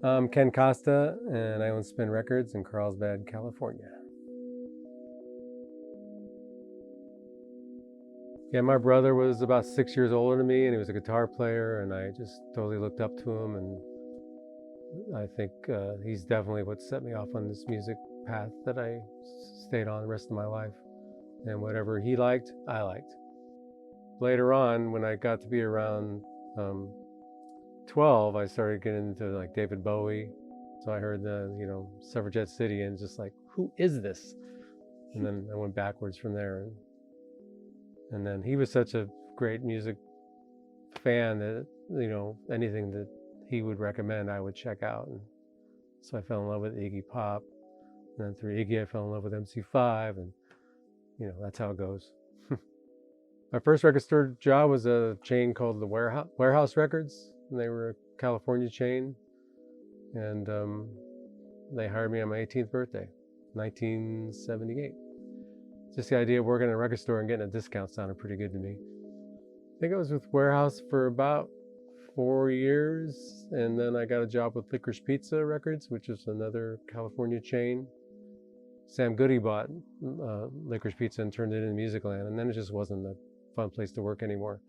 I'm Ken Kosta, and I own Spin Records in Carlsbad, California. Yeah, my brother was about 6 years older than me, and he was a guitar player, and I just totally looked up to him, and I think he's definitely what set me off on this music path that I stayed on the rest of my life. And whatever he liked, I liked. Later on, when I got to be around um, 12, I started getting into like David Bowie. So I heard the Suffragette City, and just like, who is this? And then I went backwards from there. And then he was such a great music fan that, anything that he would recommend, I would check out. And so I fell in love with Iggy Pop. And then through Iggy, I fell in love with MC5. And, that's how it goes. My first record store job was a chain called the Warehouse Records. And they were a California chain. And they hired me on my 18th birthday, 1978. Just the idea of working in a record store and getting a discount sounded pretty good to me. I think I was with Warehouse for about 4 years, and then I got a job with Licorice Pizza Records, which is another California chain. Sam Goody bought Licorice Pizza and turned it into Musicland, and then it just wasn't a fun place to work anymore.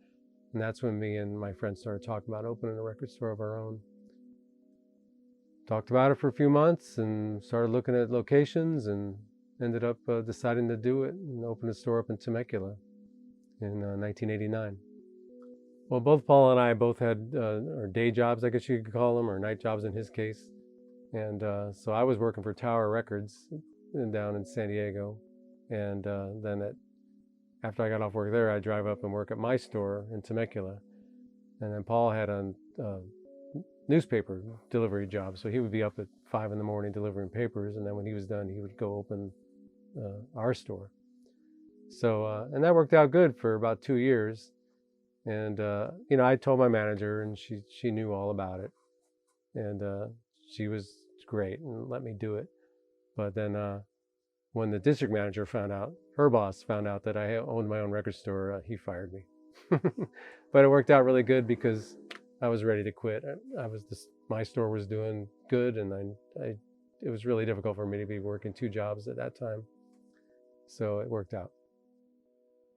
And that's when me and my friends started talking about opening a record store of our own. Talked about it for a few months and started looking at locations, and ended up deciding to do it and open a store up in Temecula in 1989. Well, both Paul and I both had our day jobs, I guess you could call them, or night jobs in his case. And so I was working for Tower Records down in San Diego. And then after I got off work there, I'd drive up and work at my store in Temecula. And then Paul had a newspaper delivery job. So he would be up at 5 in the morning delivering papers. And then when he was done, he would go open our store. So, and that worked out good for about 2 years. And, I told my manager, and she knew all about it. And she was great and let me do it. But then when the district manager found out, her boss found out that I owned my own record store, he fired me. But it worked out really good because I was ready to quit. My store was doing good, and it was really difficult for me to be working 2 jobs at that time. So it worked out.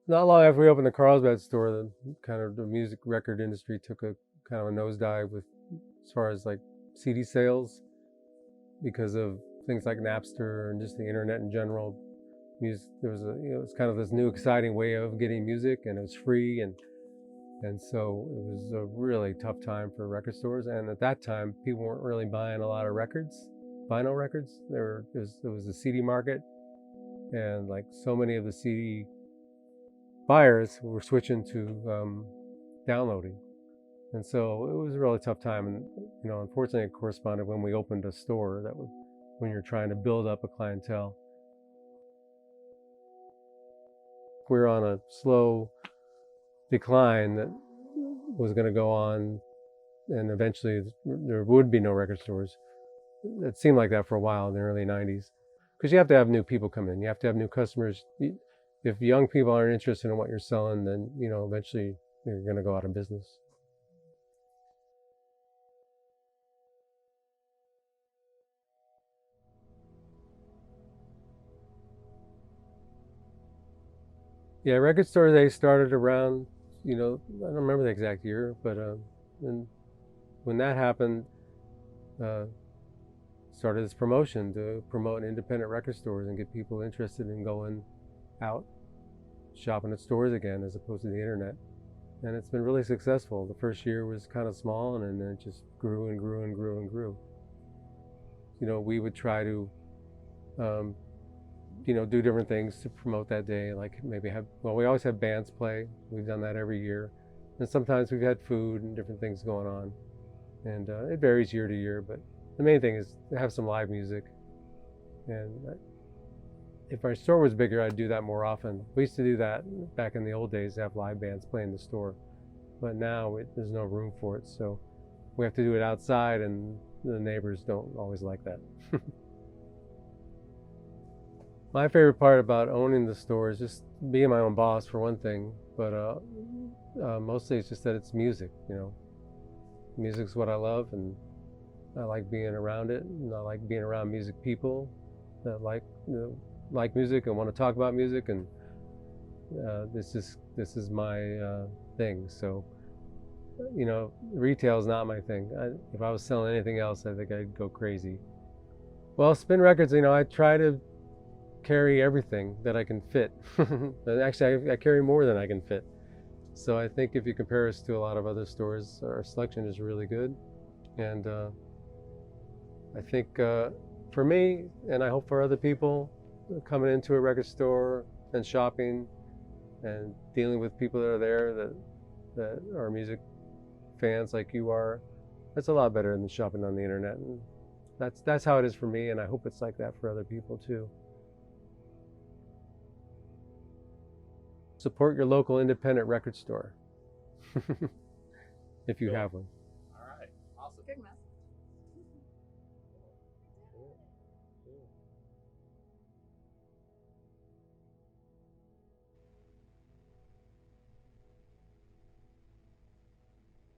Not long after we opened the Carlsbad store, the music record industry took a kind of a nosedive as far as like CD sales, because of things like Napster and just the internet in general. There was it was kind of this new exciting way of getting music, and it was free, and so it was a really tough time for record stores. And at that time, people weren't really buying a lot of records, vinyl records. There was a CD market, and like so many of the CD buyers were switching to downloading. And so it was a really tough time. And, unfortunately, it corresponded when we opened a store. That was when you're trying to build up a clientele. We were on a slow decline that was going to go on, and eventually there would be no record stores. It seemed like that for a while in the early 90s. Because you have to have new people come in. You have to have new customers. If young people aren't interested in what you're selling, then, eventually you're going to go out of business. Yeah, record stores, they started around, I don't remember the exact year, but when that happened, uh, started this promotion to promote independent record stores and get people interested in going out shopping at stores again as opposed to the internet. And it's been really successful. The first year was kind of small, and then it just grew and grew and grew and grew. We would try to do different things to promote that day, like maybe we always have bands play. We've done that every year. And sometimes we've had food and different things going on. And it varies year to year, but the main thing is to have some live music. And if our store was bigger, I'd do that more often. We used to do that back in the old days, have live bands play in the store. But now there's no room for it, so we have to do it outside, and the neighbors don't always like that. My favorite part about owning the store is just being my own boss, for one thing, but mostly it's just that it's music. Music's what I love, and I like being around it, and I like being around music people that like music and want to talk about music, and this is my thing. So retail is not my thing. If I was selling anything else, I think I'd go crazy. Well, Spin Records, I try to carry everything that I can fit. Actually, I carry more than I can fit. So I think if you compare us to a lot of other stores, our selection is really good. And I think for me, and I hope for other people coming into a record store and shopping and dealing with people that are there that are music fans like you are, that's a lot better than shopping on the internet. And that's how it is for me, and I hope it's like that for other people too. Support your local independent record store if you have one. All right. Awesome. Good, man.